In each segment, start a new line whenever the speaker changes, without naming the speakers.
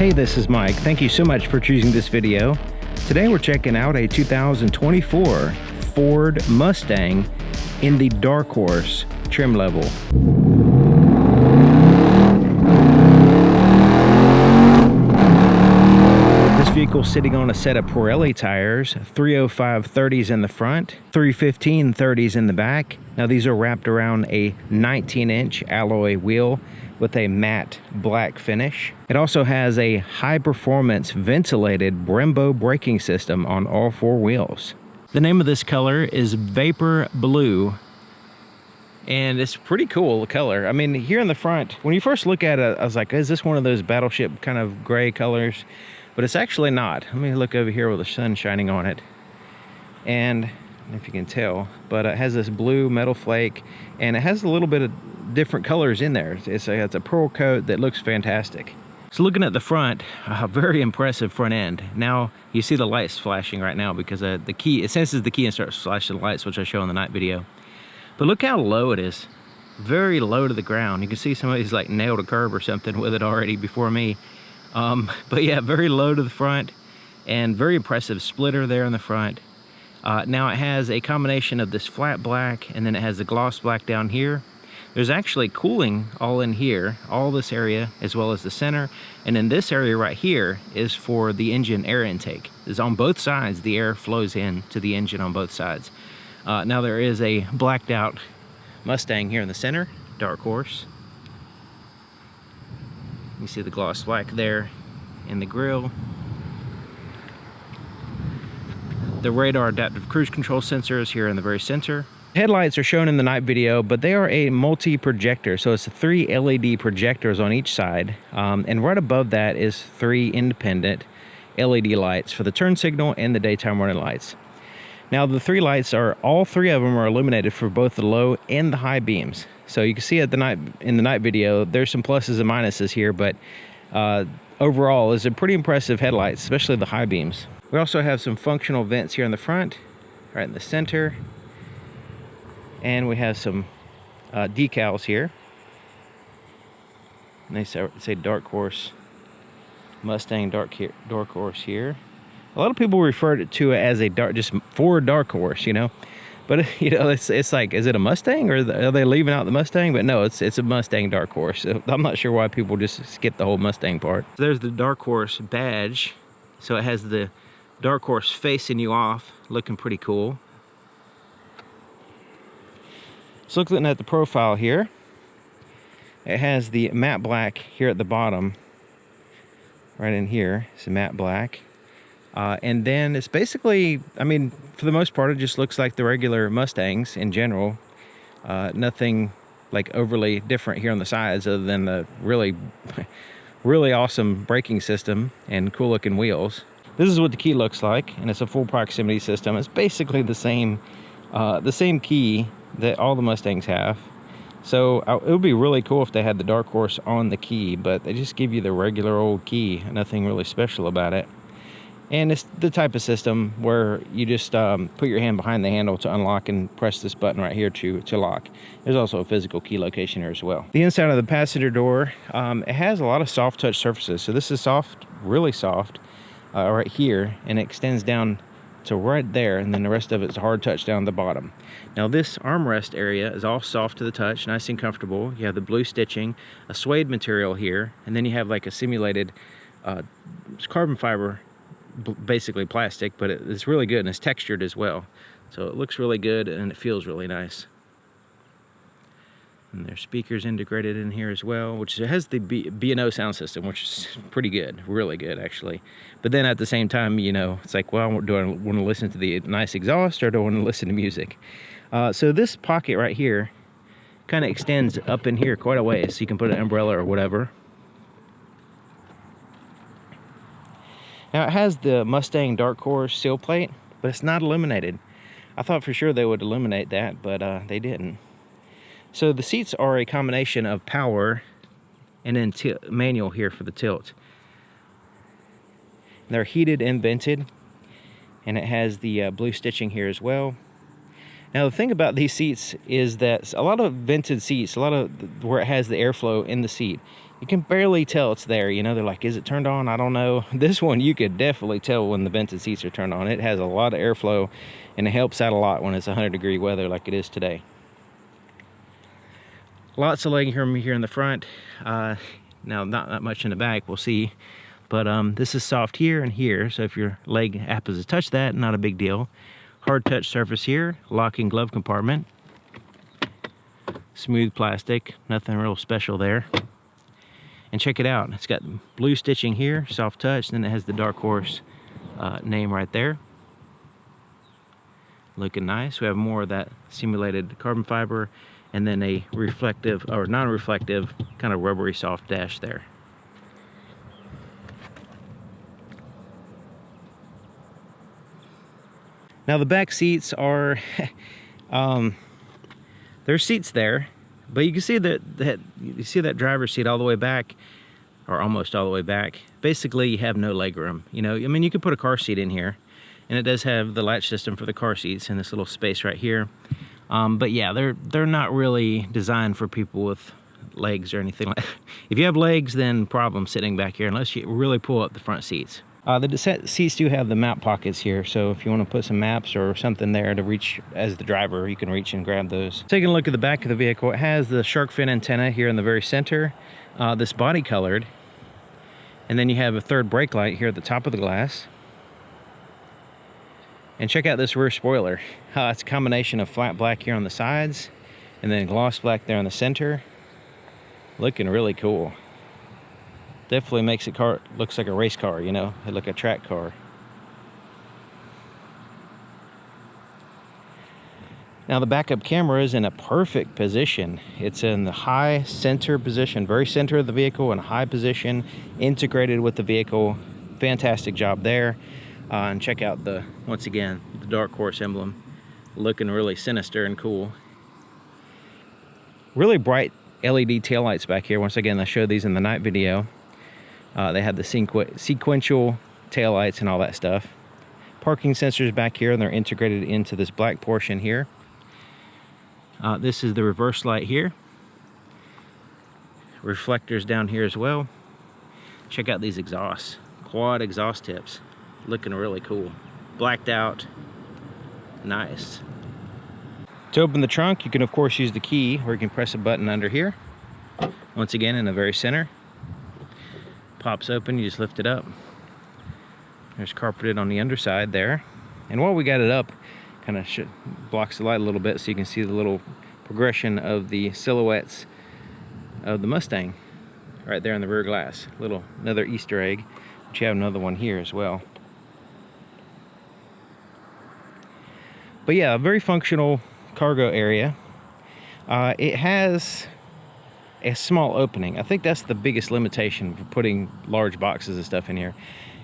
Hey, this is Mike. Thank you so much for choosing this video. Today we're checking out a 2024 Ford Mustang in the Dark Horse trim level. This vehicle sitting on a set of Pirelli tires, 305 30s in the front, 315 30s in the back. Now these are wrapped around a 19-inch alloy wheel with a matte black finish. It also has a high-performance ventilated Brembo braking system on all four wheels. The name of this color is Vapor Blue, and it's pretty cool color. I mean, here in the front, when you first look at it, I was like, is this one of those battleship kind of gray colors? But it's actually not. Let me look over here with the sun shining on it. And if you can tell, but it has this blue metal flake, and it has a little bit of different colors in there. It's a pearl coat that looks fantastic. So looking at the front, a very impressive front end. Now you see the lights flashing right now because the key, it senses the key and starts flashing the lights, which I show in the night video. But look how low it is. Very low to the ground. You can see somebody's like nailed a curb or something with it already before me. But yeah, very low to the front and very impressive splitter there in the front. Now it has a combination of this flat black, and then it has the gloss black down here. There's actually cooling all in here, all this area, as well as the center. And then this area right here is for the engine air intake. It's on both sides, the air flows in to the engine on both sides. Now there is a blacked out Mustang here in the center, Dark Horse. You see the gloss black there in the grille. The radar adaptive cruise control sensor is here in the very center. Headlights are shown in the night video, but they are a multi-projector, so it's 3 LED projectors on each side, and right above that is 3 independent LED lights for the turn signal and the daytime running lights. Now the 3 lights are, all 3 of them are illuminated for both the low and the high beams. So you can see in the night video, there's some pluses and minuses here, but overall it's a pretty impressive headlights, especially the high beams. We also have some functional vents here in the front, right in the center. And we have some decals here. And they say Dark Horse, Mustang Dark Horse here. A lot of people refer to it as a just Ford Dark Horse, you know. But you know, it's like, is it a Mustang, or are they leaving out the Mustang? But no, it's a Mustang Dark Horse. So I'm not sure why people just skip the whole Mustang part. So there's the Dark Horse badge. So it has the Dark Horse facing you off, looking pretty cool. So looking at the profile here, it has the matte black here at the bottom, right in here. It's a matte black. And then it's basically, I mean, for the most part, it just looks like the regular Mustangs in general. Nothing like overly different here on the sides other than the really, really awesome braking system and cool looking wheels. This is what the key looks like, and it's a full proximity system. It's basically the same key that all the Mustangs have. So it would be really cool if they had the Dark Horse on the key, but they just give you the regular old key, nothing really special about it. And it's the type of system where you just put your hand behind the handle to unlock and press this button right here to lock. There's also a physical key location here as well. The inside of the passenger door, it has a lot of soft touch surfaces. So this is soft, really soft, right here, and it extends down to right there, and then the rest of it's hard touch down the bottom. Now this armrest area is all soft to the touch, nice and comfortable. You have the blue stitching, a suede material here, and then you have like a simulated carbon fiber, basically plastic, but it's really good and it's textured as well. So it looks really good and it feels really nice. And there's speakers integrated in here as well, which has the B&O sound system, which is pretty good, really good actually. But then at the same time, you know, it's like, well, do I want to listen to the nice exhaust, or do I want to listen to music? So this pocket right here kind of extends up in here quite a ways, so you can put an umbrella or whatever. Now it has the Mustang Darkhorse seal plate, but it's not illuminated. I thought for sure they would illuminate that, but they didn't. So the seats are a combination of power and then manual here for the tilt. They're heated and vented, and it has the blue stitching here as well. Now the thing about these seats is that a lot of vented seats, a lot of where it has the airflow in the seat, You can barely tell it's there, you know. They're like, is it turned on? I don't know. This one, you could definitely tell when the vented seats are turned on. It has a lot of airflow, and it helps out a lot when it's 100-degree weather like it is today. Lots of leg room here in the front. Now, not that much in the back, we'll see. But this is soft here and here, so if your leg happens to touch that, not a big deal. Hard touch surface here, locking glove compartment. Smooth plastic, nothing real special there. And check it out, it's got blue stitching here, soft touch, then it has the Darkhorse name right there. Looking nice. We have more of that simulated carbon fiber, and then a reflective, or non-reflective, kind of rubbery soft dash there. Now the back seats are, there's seats there, but you can see that driver's seat all the way back, or almost all the way back. Basically, you have no leg room. You know, I mean, you could put a car seat in here, and it does have the latch system for the car seats in this little space right here. But yeah, they're not really designed for people with legs or anything like that. If you have legs, then problem sitting back here, unless you really pull up the front seats. The seats do have the map pockets here, so if you want to put some maps or something there to reach as the driver, you can reach and grab those. Taking a look at the back of the vehicle, it has the shark fin antenna here in the very center, this body colored, and then you have a third brake light here at the top of the glass. And check out this rear spoiler. It's a combination of flat black here on the sides, and then gloss black there in the center. Looking really cool. Definitely makes it looks like a race car, you know, like a track car. Now the backup camera is in a perfect position. It's in the high center position, very center of the vehicle, in a high position, integrated with the vehicle. Fantastic job there. And check out once again, the Darkhorse emblem. Looking really sinister and cool. Really bright LED taillights back here. Once again, I showed these in the night video. They have the sequential taillights and all that stuff. Parking sensors back here, and they're integrated into this black portion here. This is the reverse light here. Reflectors down here as well. Check out these exhausts. Quad exhaust tips. Looking really cool. Blacked out. Nice. To open the trunk, you can of course use the key, or you can press a button under here. Once again, in the very center. Pops open, you just lift it up. There's carpeted on the underside there. And while we got it up, kind of blocks the light a little bit so you can see the little progression of the silhouettes of the Mustang right there in the rear glass. Another Easter egg, but you have another one here as well. But yeah, a very functional cargo area. It has a small opening. I think that's the biggest limitation for putting large boxes of stuff in here,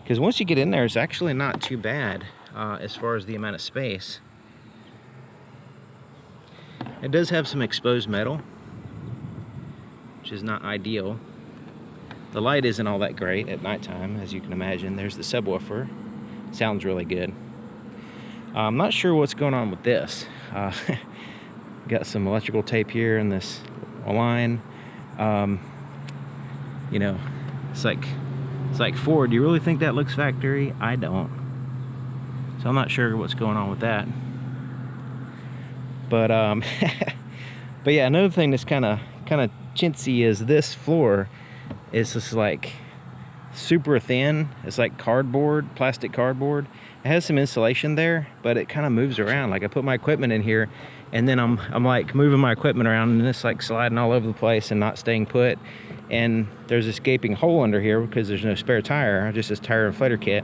because once you get in there, it's actually not too bad as far as the amount of space. It does have some exposed metal, which is not ideal. The light isn't all that great at nighttime, as you can imagine. There's the subwoofer. Sounds really good. I'm not sure what's going on with this. Got some electrical tape here in this line. You know, it's like Ford. Do you really think that looks factory? I don't. So I'm not sure what's going on with that. But but yeah, another thing that's kind of chintzy is this floor is just like super thin. It's like cardboard, plastic cardboard. It has some insulation there, but it kind of moves around. Like I put my equipment in here, and then I'm like moving my equipment around, and it's like sliding all over the place and not staying put. And there's this gaping hole under here because there's no spare tire, just this tire inflator kit.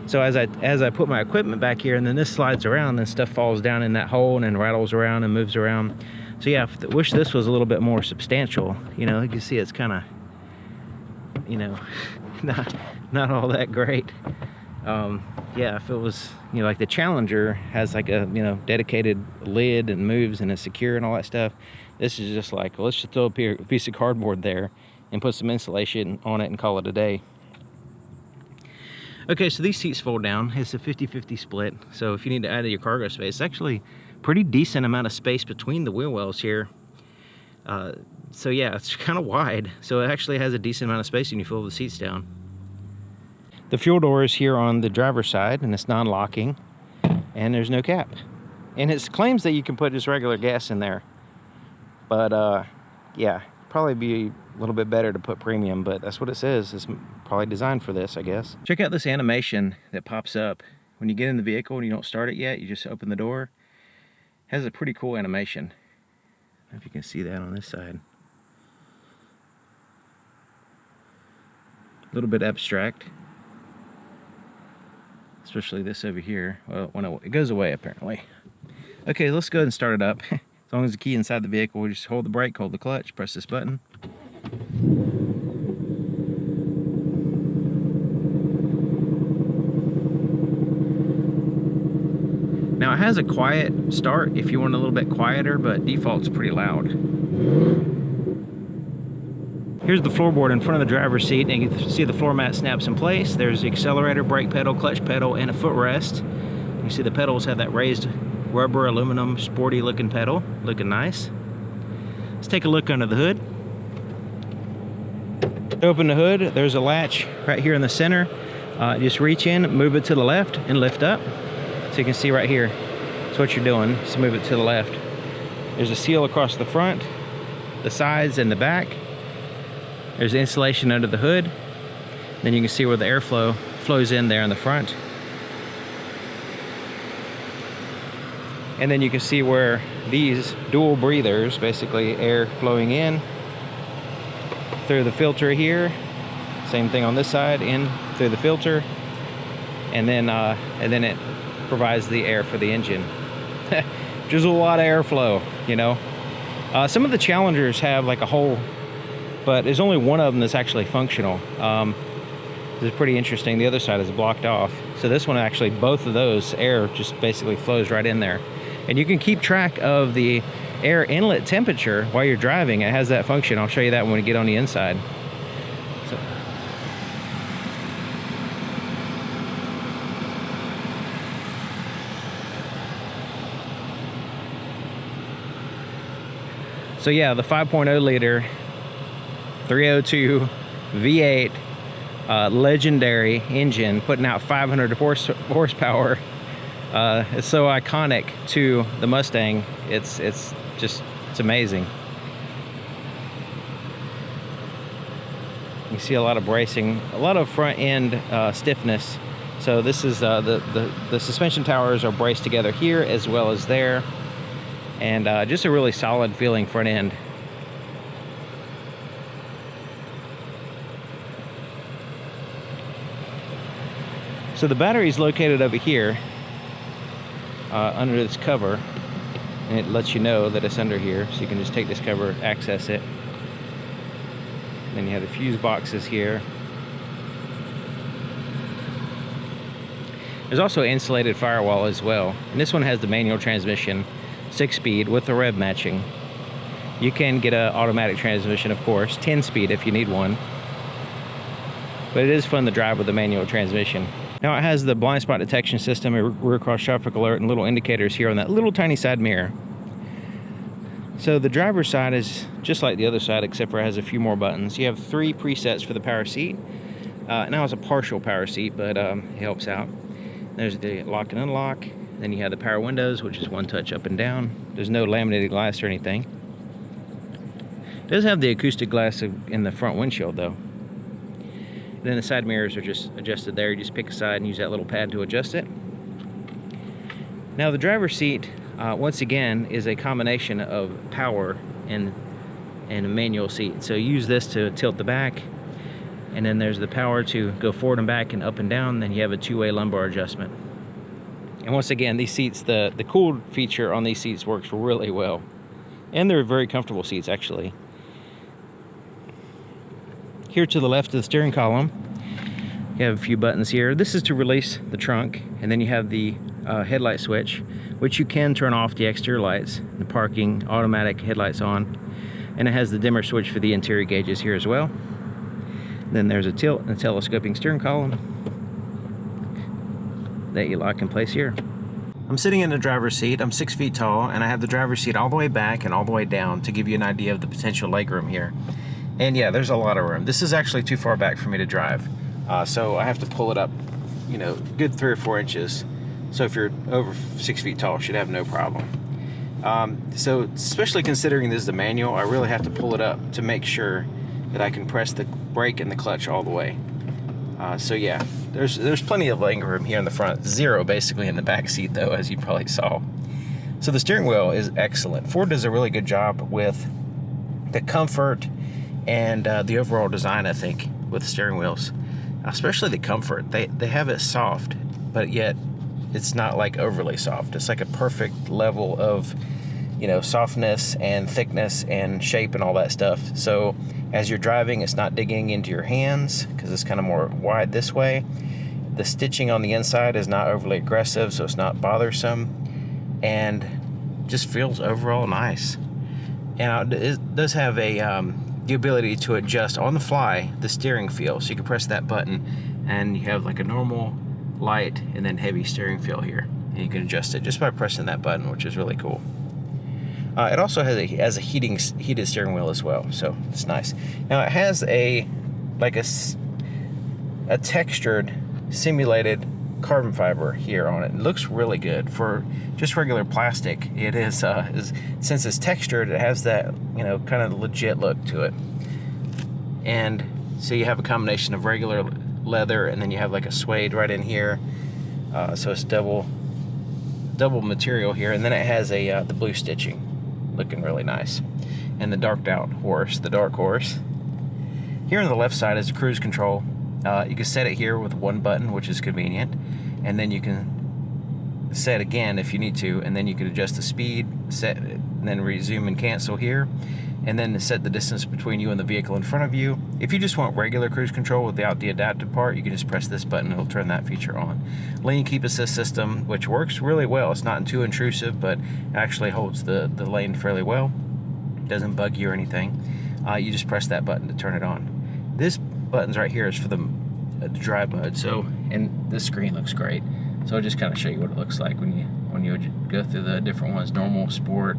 So as I put my equipment back here, and then this slides around, and stuff falls down in that hole and then rattles around and moves around. So yeah, I wish this was a little bit more substantial. You know, you can see it's kind of, you know, not all that great. Yeah, if it was, you know, like the Challenger has like a, you know, dedicated lid and moves and is secure and all that stuff. This is just like, well, let's just throw a piece of cardboard there and put some insulation on it and call it a day. Okay, so these seats fold down. It's a 50-50 split. So if you need to add to your cargo space, it's actually pretty decent amount of space between the wheel wells here. So yeah, it's kind of wide. So it actually has a decent amount of space when you fold the seats down. The fuel door is here on the driver's side, and it's non-locking, and there's no cap. And it claims that you can put just regular gas in there. But yeah, probably be a little bit better to put premium, but that's what it says. It's probably designed for this, I guess. Check out this animation that pops up. When you get in the vehicle and you don't start it yet, you just open the door. It has a pretty cool animation. I don't know if you can see that on this side. A little bit abstract. Especially this over here. Well, when it goes away apparently. Okay, let's go ahead and start it up. As long as the key inside the vehicle, we just hold the brake, hold the clutch, press this button. Now it has a quiet start if you want a little bit quieter, but default's pretty loud. Here's the floorboard in front of the driver's seat, and you can see the floor mat snaps in place. There's the accelerator, brake pedal, clutch pedal, and a footrest. You see the pedals have that raised rubber, aluminum, sporty looking pedal, looking nice. Let's take a look under the hood. Open the hood, there's a latch right here in the center. Just reach in, move it to the left, and lift up. So you can see right here, that's what you're doing, just move it to the left. There's a seal across the front, the sides, and the back. There's insulation under the hood. Then you can see where the airflow flows in there in the front. And then you can see where these dual breathers, basically air flowing in through the filter here. Same thing on this side, in through the filter. And then it provides the air for the engine. Just a lot of airflow, you know. Some of the Challengers have like a hole, but there's only one of them that's actually functional. This is pretty interesting. The other side is blocked off. So this one actually, both of those, air just basically flows right in there. And you can keep track of the air inlet temperature while you're driving. It has that function. I'll show you that when we get on the inside. So yeah, the 5.0 liter 302 V8 legendary engine putting out 500 horsepower. It's so iconic to the Mustang. It's amazing. You see a lot of bracing, a lot of front end stiffness. So this is the suspension towers are braced together here as well as there, and just a really solid feeling front end. So the battery is located over here under this cover, and it lets you know that it's under here, so you can just take this cover, access it. And then you have the fuse boxes here. There's also an insulated firewall as well, and this one has the manual transmission, 6-speed with the rev matching. You can get an automatic transmission, of course, 10-speed if you need one, but it is fun to drive with the manual transmission. Now it has the blind spot detection system, a rear cross traffic alert, and little indicators here on that little tiny side mirror. So the driver's side is just like the other side, except for it has a few more buttons. You have 3 presets for the power seat. Now it's a partial power seat, but it helps out. There's the lock and unlock. Then you have the power windows, which is one touch up and down. There's no laminated glass or anything. It does have the acoustic glass in the front windshield though. Then the side mirrors are just adjusted there. You just pick a side and use that little pad to adjust it. Now the driver's seat, once again, is a combination of power and a manual seat. So you use this to tilt the back, and then there's the power to go forward and back and up and down. Then you have a 2-way lumbar adjustment. And once again, these seats, the cool feature on these seats works really well. And they're very comfortable seats, actually. Here to the left of the steering column, you have a few buttons here. This is to release the trunk, and then you have the headlight switch, which you can turn off the exterior lights, the parking, automatic headlights on, and it has the dimmer switch for the interior gauges here as well. Then there's a tilt and a telescoping steering column that you lock in place here. I'm sitting in the driver's seat. I'm 6 feet tall, and I have the driver's seat all the way back and all the way down to give you an idea of the potential legroom here. And yeah, there's a lot of room. This is actually too far back for me to drive. So I have to pull it up, you know, good 3 or 4 inches. So if you're over 6 feet tall, should have no problem. So especially considering this is the manual, I really have to pull it up to make sure that I can press the brake and the clutch all the way. So yeah, there's plenty of leg room here in the front. Zero basically in the back seat though, as you probably saw. So the steering wheel is excellent. Ford does a really good job with the comfort and the overall design, I think, with steering wheels. Especially the comfort. They have it soft, but yet it's not like overly soft. It's like a perfect level of, you know, softness and thickness and shape and all that stuff. So as you're driving, it's not digging into your hands because it's kind of more wide this way. The stitching on the inside is not overly aggressive, so it's not bothersome, and just feels overall nice. And it does have the ability to adjust on the fly the steering feel. So you can press that button and you have like a normal, light, and then heavy steering feel here. And you can adjust it just by pressing that button, which is really cool. It also has a heated steering wheel as well, so it's nice. Now it has a textured, simulated carbon fiber here on it. It looks really good for just regular plastic. It is since it's textured, it has that, you know, kind of legit look to it. And so you have a combination of regular leather, and then you have like a suede right in here. So it's double material here, and then it has the blue stitching, looking really nice. And the Dark Horse. Here on the left side is the cruise control. You can set it here with one button, which is convenient, and then you can set again if you need to, and then you can adjust the speed, set, and then resume and cancel here, and then set the distance between you and the vehicle in front of you. If you just want regular cruise control without the adaptive part, you can just press this button and it'll turn that feature on. Lane keep assist system, which works really well. It's not too intrusive, but actually holds the lane fairly well. It doesn't bug you or anything. You just press that button to turn it on. This button's right here is for the drive mode. So, and this screen looks great. So I'll just kind of show you what it looks like when you go through the different ones: normal, sport,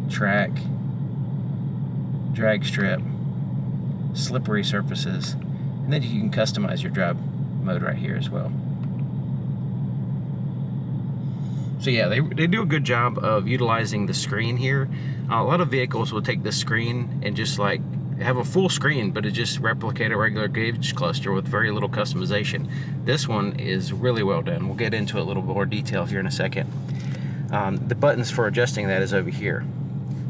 track, drag strip, slippery surfaces, and then you can customize your drive mode right here as well. So yeah, they do a good job of utilizing the screen here. A lot of vehicles will take this screen and just like have a full screen, but it just replicate a regular gauge cluster with very little customization. This one is really well done. We'll get into a little more detail here in a second. The buttons for adjusting that is over here.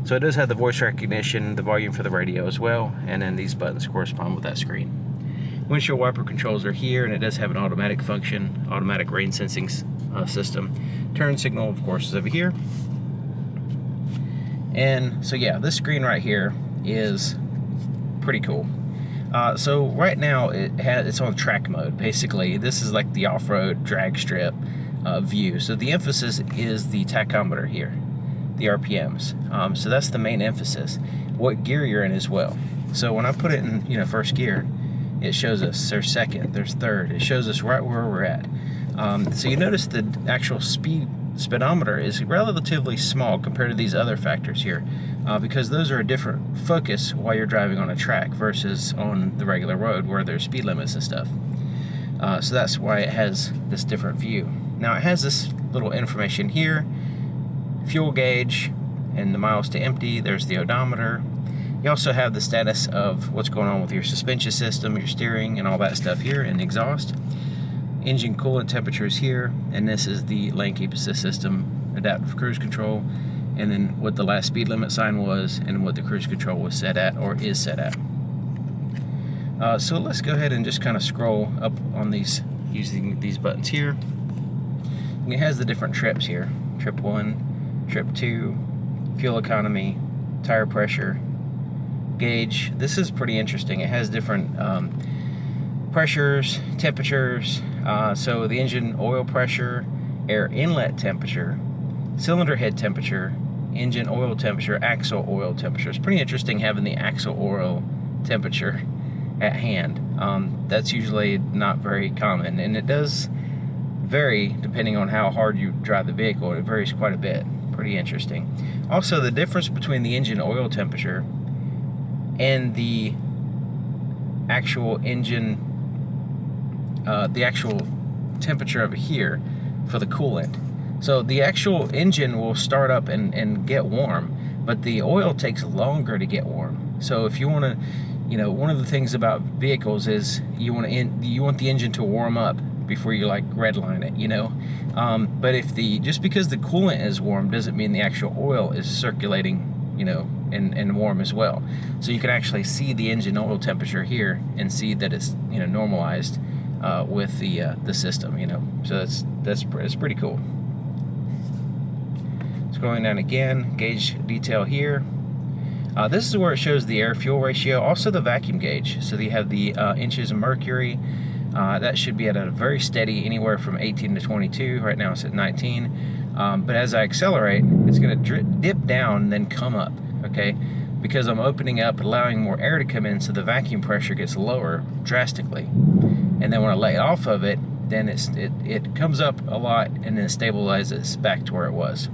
So it does have the voice recognition, the volume for the radio as well, and then these buttons correspond with that screen. Windshield wiper controls are here, and it does have an automatic function, automatic rain sensing system. Turn signal, of course, is over here. And so yeah, this screen right here is pretty cool. So right now it's on track mode. Basically, this is like the off-road drag strip view. So the emphasis is the tachometer here, the RPMs. So that's the main emphasis. What gear you're in as well. So when I put it in, you know, first gear, it shows us there's second, there's third. It shows us right where we're at. So you notice the actual speedometer is relatively small compared to these other factors here, because those are a different focus while you're driving on a track versus on the regular road where there's speed limits and stuff. So that's why it has this different view. Now it has this little information here, fuel gauge and the miles to empty. There's the odometer. You also have the status of what's going on with your suspension system, your steering, and all that stuff here, and exhaust. Engine coolant temperatures here, and this is the lane keep assist system, adaptive cruise control, and then what the last speed limit sign was and what the cruise control was set at or is set at. So let's go ahead and just kind of scroll up on these using these buttons here. And it has the different trips here: trip 1, trip 2, fuel economy, tire pressure, gauge. This is pretty interesting. It has different pressures, temperatures. So the engine oil pressure, air inlet temperature, cylinder head temperature, engine oil temperature, axle oil temperature. It's pretty interesting having the axle oil temperature at hand. That's usually not very common, and it does vary depending on how hard you drive the vehicle. It varies quite a bit. Pretty interesting. Also, the difference between the engine oil temperature and the actual engine, the actual temperature over here for the coolant. So the actual engine will start up and get warm, but the oil takes longer to get warm. So if you want to, you know, one of the things about vehicles is you want the engine to warm up before you like redline it, you know. But if just because the coolant is warm doesn't mean the actual oil is circulating, you know, and warm as well. So you can actually see the engine oil temperature here and see that it's, you know, normalized with the system, you know. So that's pretty cool. Scrolling down again, gauge detail here. This is where it shows the air-fuel ratio, also the vacuum gauge. So you have the inches of mercury. That should be at a very steady, anywhere from 18 to 22. Right now it's at 19. But as I accelerate, it's going to dip down and then come up, okay? Because I'm opening up, allowing more air to come in, so the vacuum pressure gets lower drastically. And then when I lay off of it, then it comes up a lot and then it stabilizes back to where it was.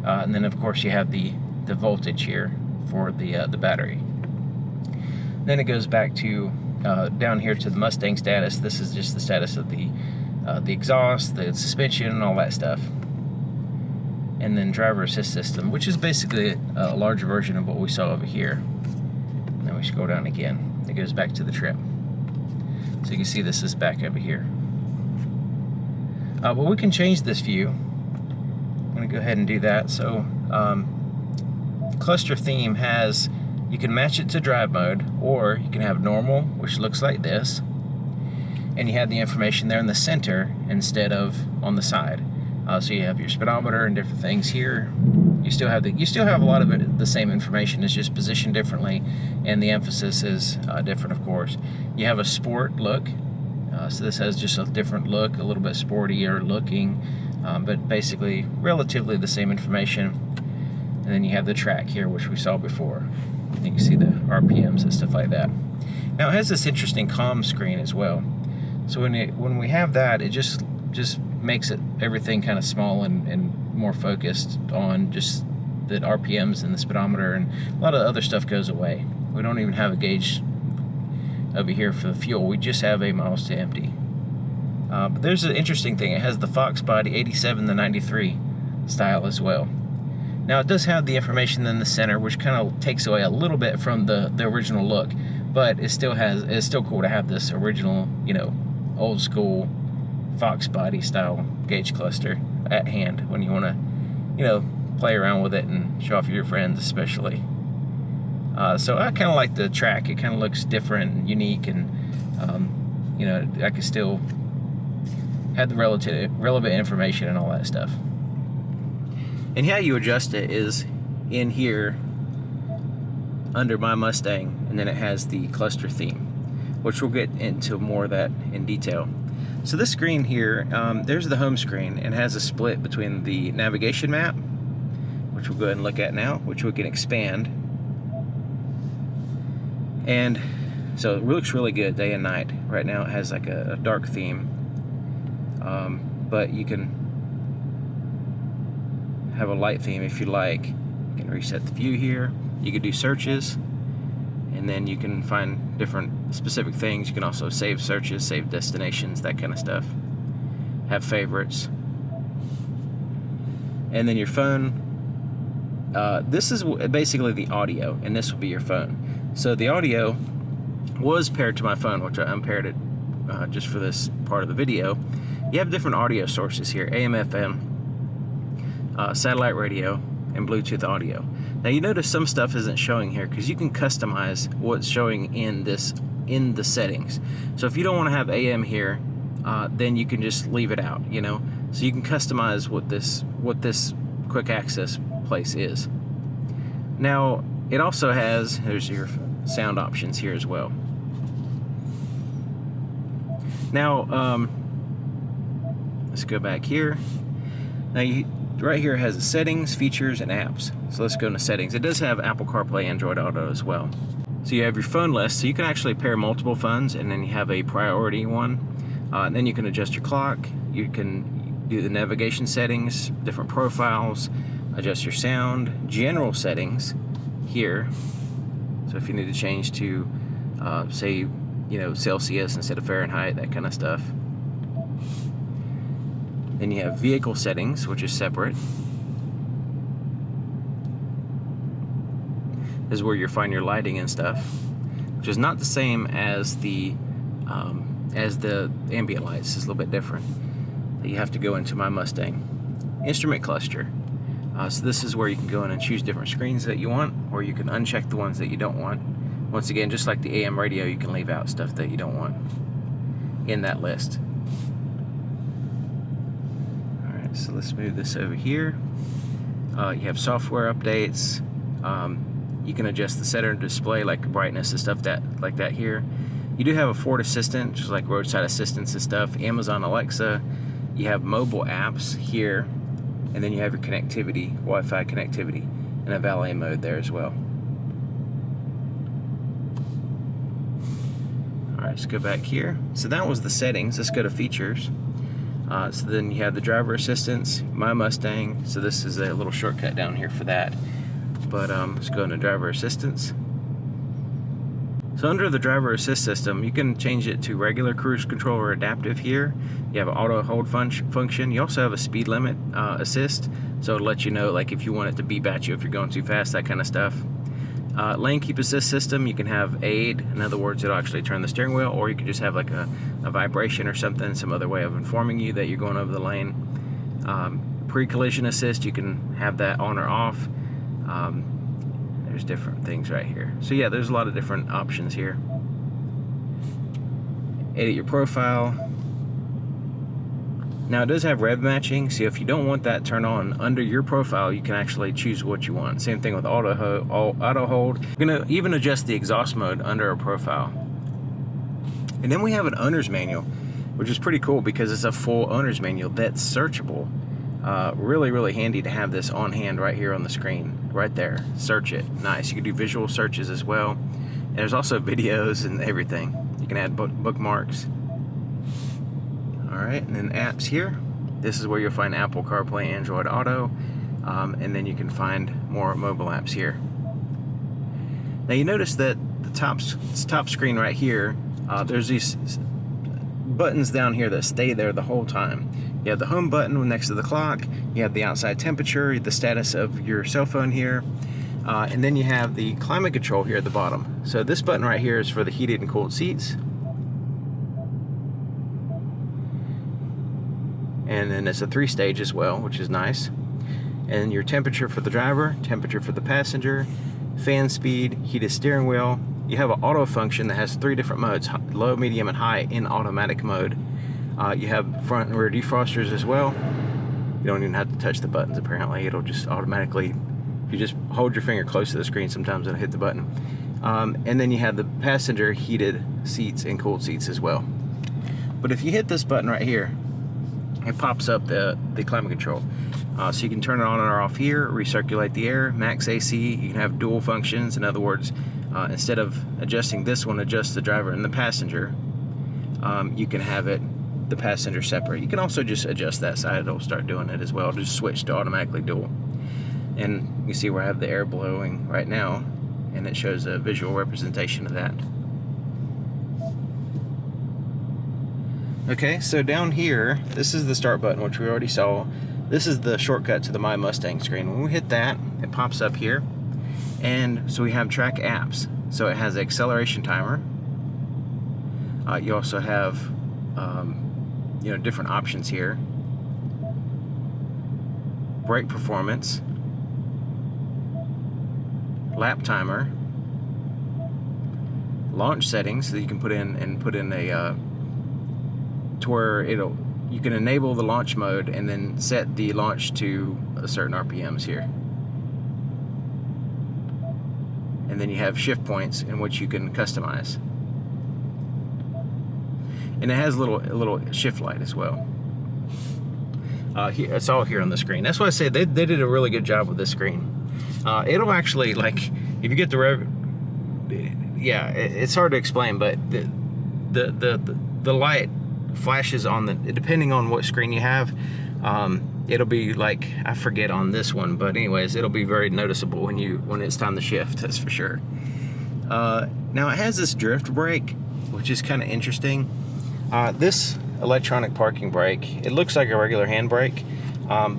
And then of course you have the voltage here for the battery. Then it goes back to down here to the Mustang status. This is just the status of the exhaust, the suspension, and all that stuff. And then driver assist system, which is basically a larger version of what we saw over here. And then we scroll down again. It goes back to the trip. So you can see this is back over here. Well, we can change this view. I'm going to go ahead and do that. So cluster theme has, you can match it to drive mode, or you can have normal, which looks like this, and you have the information there in the center instead of on the side. So you have your speedometer and different things here. You still have a lot of it, the same information. It's just positioned differently, and the emphasis is different, of course. You have a sport look, so this has just a different look, a little bit sportier looking, but basically relatively the same information. And then you have the track here, which we saw before. You can see the RPMs and stuff like that. Now it has this interesting comm screen as well. So when we have that, it just makes everything kind of small and more focused on just the RPMs and the speedometer, and a lot of other stuff goes away. We don't even have a gauge over here for the fuel. We just have a miles to empty. But there's an interesting thing. It has the Fox body 87 to 93 style as well. Now it does have the information in the center, which kind of takes away a little bit from the original look, but it's still cool to have this original, you know, old school Fox body style gauge cluster at hand when you want to, you know, play around with it and show off your friends especially. So I kind of like the track. It kind of looks different and unique, and you know, I can still have the relevant information and all that stuff. And how you adjust it is in here under My Mustang, and then it has the cluster theme, which we'll get into more of that in detail. So this screen here, there's the home screen, and has a split between the navigation map, which we'll go ahead and look at now, which we can expand. And so it looks really good day and night. Right now it has like a dark theme, but you can have a light theme if you like. You can reset the view here. You can do searches, and then you can find different specific things. You can also save searches, save destinations, that kind of stuff. Have favorites. And then your phone. This is basically the audio, and this will be your phone. So the audio was paired to my phone, which I unpaired it just for this part of the video. You have different audio sources here: AM, FM, satellite radio, and Bluetooth audio. Now you notice some stuff isn't showing here because you can customize what's showing in the settings. So if you don't want to have AM here, then you can just leave it out, you know. So you can customize what this quick access place is. Now it also has, there's your sound options here as well. Now let's go back here. Now right here has the settings, features, and apps. So let's go into settings. It does have Apple CarPlay, Android Auto as well. So you have your phone list, so you can actually pair multiple phones, and then you have a priority one. And then you can adjust your clock. You can do the navigation settings, different profiles, adjust your sound, general settings here. So if you need to change to, say, Celsius instead of Fahrenheit, that kind of stuff. Then you have vehicle settings, which is separate. This is where you find your lighting and stuff, which is not the same as the ambient lights. It's a little bit different. You have to go into My Mustang. Instrument cluster. So this is where you can go in and choose different screens that you want, or you can uncheck the ones that you don't want. Once again, just like the AM radio, you can leave out stuff that you don't want in that list. Alright, so let's move this over here. You have software updates. You can adjust the center display, like brightness and stuff like that here. You do have a Ford Assistant, just like roadside assistance and stuff. Amazon Alexa. You have mobile apps here. And then you have your connectivity, Wi-Fi connectivity, and a valet mode there as well. Alright, let's go back here. So that was the settings. Let's go to features. So then you have the driver assistance, My Mustang. So this is a little shortcut down here for that. But let's go into driver assistance. So under the driver assist system, you can change it to regular cruise control or adaptive here. You have an auto hold function. You also have a speed limit assist, so it'll let you know, like, if you want it to beep at you if you're going too fast, that kind of stuff. Lane keep assist system, you can have aid. In other words, it'll actually turn the steering wheel, or you can just have like a vibration or something, some other way of informing you that you're going over the lane. Pre-collision assist, you can have that on or off. There's different things right here. So yeah, there's a lot of different options here. Edit your profile. Now it does have rev matching, so if you don't want that turned on under your profile, you can actually choose what you want. Same thing with auto hold. You're gonna even adjust the exhaust mode under a profile. And then we have an owner's manual, which is pretty cool because it's a full owner's manual that's searchable. Really, really handy to have this on hand right here on the screen, right there. Search it. Nice. You can do visual searches as well. And there's also videos and everything. You can add bookmarks. Alright, and then apps here. This is where you'll find Apple CarPlay, Android Auto, and then you can find more mobile apps here. Now you notice that the top screen right here, there's these buttons down here that stay there the whole time. You have the home button next to the clock, you have the outside temperature, the status of your cell phone here, and then you have the climate control here at the bottom. So this button right here is for the heated and cooled seats. And then it's a 3-stage as well, which is nice. And your temperature for the driver, temperature for the passenger, fan speed, heated steering wheel. You have an auto function that has 3 different modes, low, medium, and high in automatic mode. You have front and rear defrosters as well. You don't even have to touch the buttons apparently. It'll just automatically, if you just hold your finger close to the screen, sometimes it'll hit the button. And then you have the passenger heated seats and cooled seats as well. But if you hit this button right here, it pops up the climate control. So you can turn it on or off here, recirculate the air, max AC. You can have dual functions. In other words, instead of adjusting this one, adjust the driver and the passenger, you can have the passenger separate. You can also just adjust that side. It'll start doing it as well. Just switch to automatically dual. And you see where I have the air blowing right now, and it shows a visual representation of that. Okay, so down here, this is the start button, which we already saw. This is the shortcut to the My Mustang screen. When we hit that, it pops up here. And so we have track apps. So it has an acceleration timer. You also have different options here. Brake performance. Lap timer. Launch settings, so you can put in a to where you can enable the launch mode and then set the launch to a certain RPMs here. And then you have shift points in which you can customize. And it has a little shift light as well. Here, it's all here on the screen. That's why I say they did a really good job with this screen. It'll actually, like, if you get the it's hard to explain, but the light flashes on the, depending on what screen you have, it'll be like, I forget on this one, but anyways, it'll be very noticeable when it's time to shift, that's for sure. Now it has this drift brake, which is kind of interesting. This electronic parking brake, it looks like a regular handbrake,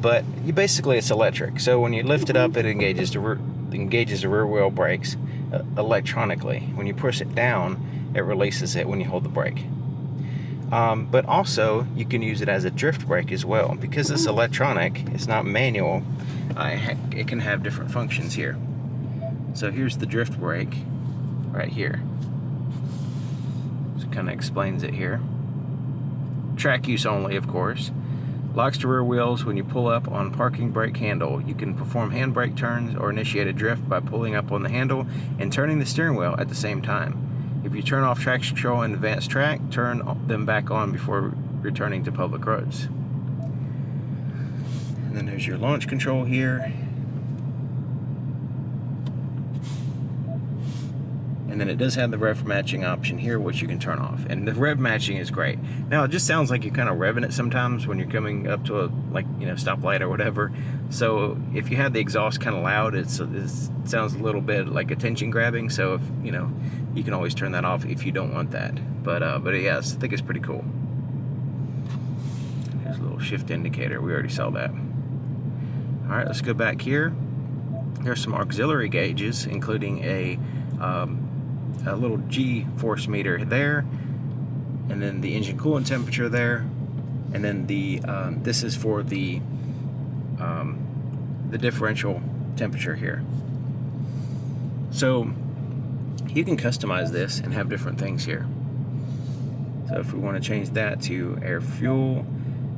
but it's electric. So when you lift it up, it engages the rear wheel brakes electronically. When you push it down, it releases it when you hold the brake. But also you can use it as a drift brake as well. Because it's electronic, it's not manual, it can have different functions here. So here's the drift brake right here. So it kind of explains it here. Track use only, of course. Locks to rear wheels when you pull up on parking brake handle. You can perform handbrake turns or initiate a drift by pulling up on the handle and turning the steering wheel at the same time. If you turn off traction control and advanced track, turn them back on before returning to public roads. And then there's your launch control here. And then it does have the rev matching option here, which you can turn off. And the rev matching is great. Now, it just sounds like you're kind of revving it sometimes when you're coming up to a, stoplight or whatever. So if you have the exhaust kind of loud, it sounds a little bit like attention grabbing. So if, you can always turn that off if you don't want that. But yeah, I think it's pretty cool. There's a little shift indicator. We already saw that. All right, let's go back here. There's some auxiliary gauges, including a little G-force meter there, and then the engine coolant temperature there, and then the this is for the differential temperature here. So you can customize this and have different things here. So if we want to change that to air fuel,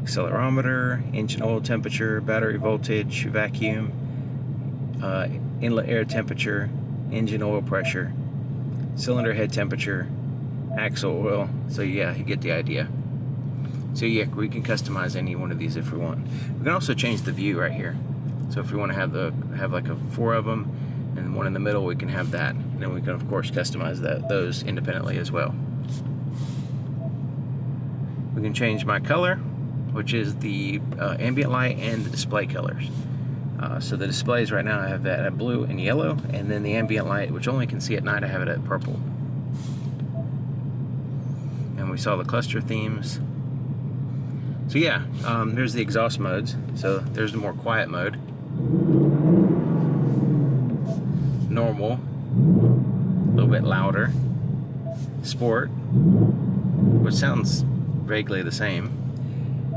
accelerometer, engine oil temperature, battery voltage, vacuum, inlet air temperature, engine oil pressure, cylinder head temperature, axle oil. So yeah, you get the idea. So yeah, we can customize any one of these if we want. We can also change the view right here. So if we want to have like 4 of them and one in the middle, we can have that. And then we can of course customize those independently as well. We can change my color, which is the ambient light and the display colors. So the displays right now I have that at blue and yellow, and then the ambient light, which only can see at night, I have it at purple. And we saw the cluster themes. So yeah, there's the exhaust modes. So there's the more quiet mode. Normal, a little bit louder. Sport, which sounds vaguely the same.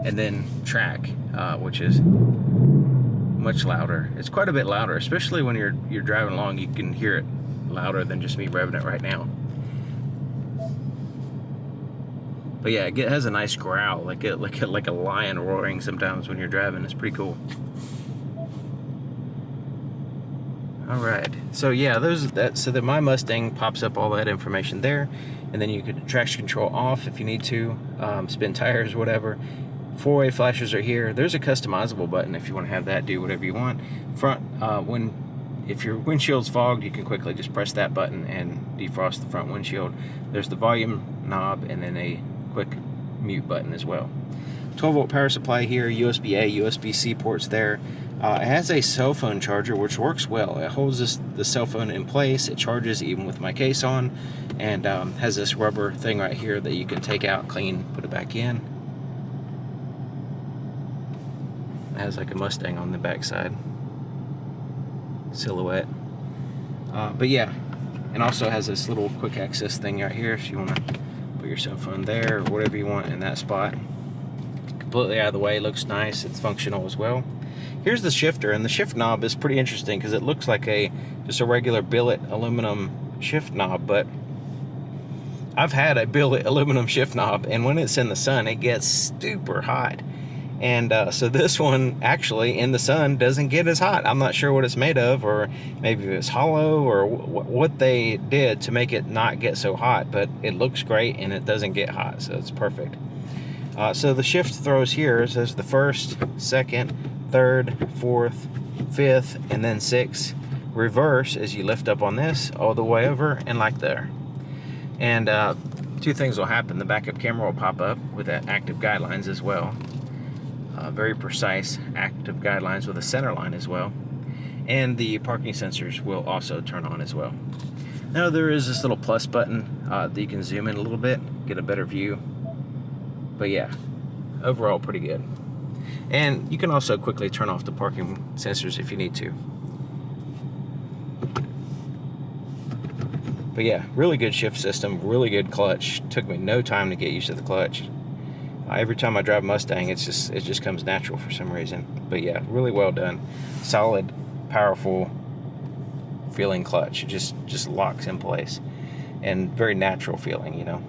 And then track, which is much louder. It's quite a bit louder, especially when you're driving along. You can hear it louder than just me revving it right now. But yeah, it has a nice growl, like a lion roaring sometimes when you're driving. It's pretty cool. All right, so yeah, so that my Mustang pops up all that information there, and then you could traction control off if you need to, spin tires, whatever. 4-way flashers are here. There's a customizable button if you want to have that do whatever you want. Front, if your windshield's fogged, you can quickly just press that button and defrost the front windshield. There's the volume knob and then a quick mute button as well. 12-volt power supply here, USB-A, USB-C ports there. It has a cell phone charger, which works well. It holds the cell phone in place. It charges even with my case on, and has this rubber thing right here that you can take out, clean, put it back in. It has like a Mustang on the backside silhouette. But yeah, and also has this little quick access thing right here if you want to put your cell phone there or whatever you want in that spot. Completely out of the way, looks nice, it's functional as well. Here's the shifter, and the shift knob is pretty interesting because it looks like just a regular billet aluminum shift knob, but I've had a billet aluminum shift knob, and when it's in the sun it gets super hot. And so this one actually in the sun doesn't get as hot. I'm not sure what it's made of, or maybe it's hollow, or what they did to make it not get so hot, but it looks great and it doesn't get hot, so it's perfect. So the shift throws here says the first, second, third, fourth, fifth, and then sixth. Reverse is you lift up on this all the way over and like there. And Two things will happen. The backup camera will pop up with active guidelines as well. Very precise active guidelines with a center line as well. And the parking sensors will also turn on as well. Now there is this little plus button that you can zoom in a little bit, get a better view. But yeah, overall pretty good. And you can also quickly turn off the parking sensors if you need to. But yeah, really good shift system, really good clutch. Took me no time to get used to the clutch. Every time I drive Mustang, it just comes natural for some reason. But yeah, really well done. Solid, powerful feeling clutch. It just locks in place, and very natural feeling, you know.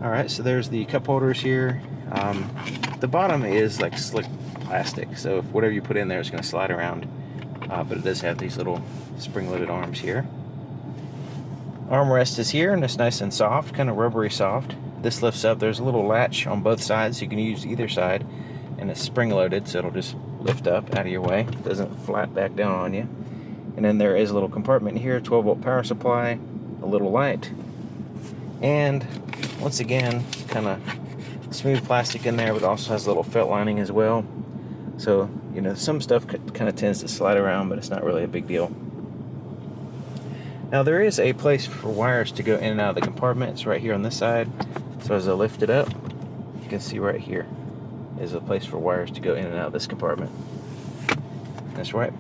All right, so there's the cup holders here. The bottom is like slick plastic, so if whatever you put in there is going to slide around. But it does have these little spring-loaded arms here. Armrest is here, and it's nice and soft, kind of rubbery soft. This lifts up. There's a little latch on both sides, so you can use either side, and it's spring-loaded, so it'll just lift up out of your way. It doesn't flat back down on you. And then there is a little compartment here, 12-volt power supply, a little light, and once again, kind of smooth plastic in there, but it also has a little felt lining as well. So, you know, some stuff kind of tends to slide around, but it's not really a big deal. Now there is a place for wires to go in and out of the compartment. It's right here on this side. So as I lift it up, you can see right here is a place for wires to go in and out of this compartment. And it's right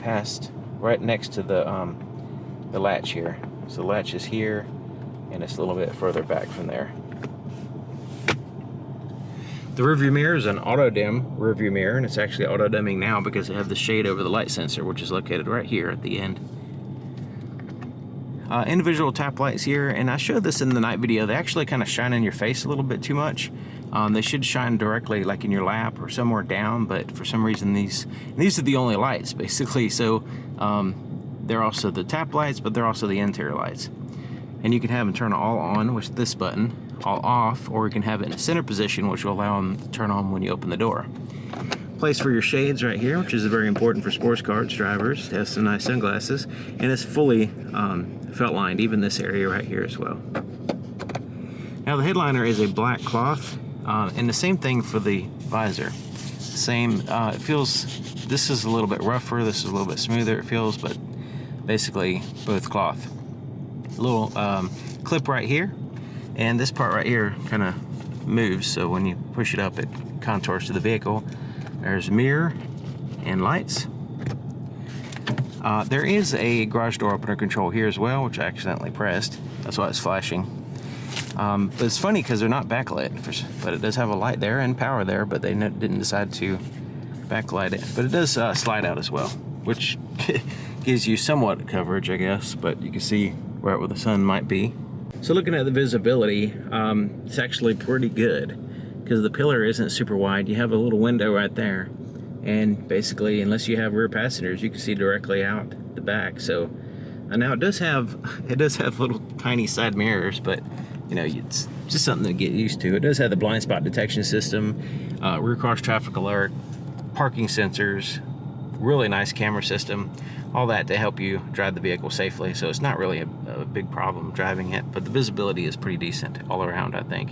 next to the latch here. So the latch is here, and it's a little bit further back from there. The rearview mirror is an auto dim rearview mirror, and it's actually auto dimming now because I have the shade over the light sensor, which is located right here at the end. Individual tap lights here, and I showed this in the night video. They actually kind of shine in your face a little bit too much. They should shine directly like in your lap or somewhere down, but for some reason these are the only lights basically. So they're also the tap lights, but they're also the interior lights. And you can have them turn all on with this button, all off, or you can have it in a center position, which will allow them to turn on when you open the door. Place for your shades right here, which is very important for sports cars drivers. It has some nice sunglasses, and it's fully felt lined, even this area right here as well. Now the headliner is a black cloth, and the same thing for the visor. Same, it feels, this is a little bit rougher, this is a little bit smoother it feels, but basically both cloth. A little clip right here, and this part right here kind of moves, so when you push it up it contours to the vehicle. There's a mirror and lights. There is a garage door opener control here as well, which I accidentally pressed. That's why it's flashing. But it's funny because they're not backlit, but it does have a light there and power there, but they didn't decide to backlight it. But it does slide out as well, which gives you somewhat coverage, I guess, but you can see right where the sun might be. So looking at the visibility, it's actually pretty good because the pillar isn't super wide. You have a little window right there, and basically, unless you have rear passengers, you can see directly out the back. So now it does have little tiny side mirrors, but you know, it's just something to get used to. It does have the blind spot detection system, rear cross traffic alert, parking sensors, really nice camera system, all that to help you drive the vehicle safely. So it's not really a big problem driving it, but the visibility is pretty decent all around, I think.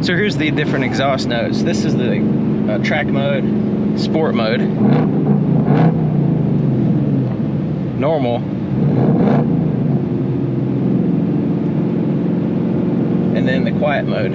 So here's the different exhaust notes. This is the track mode, sport mode, normal, and then the quiet mode.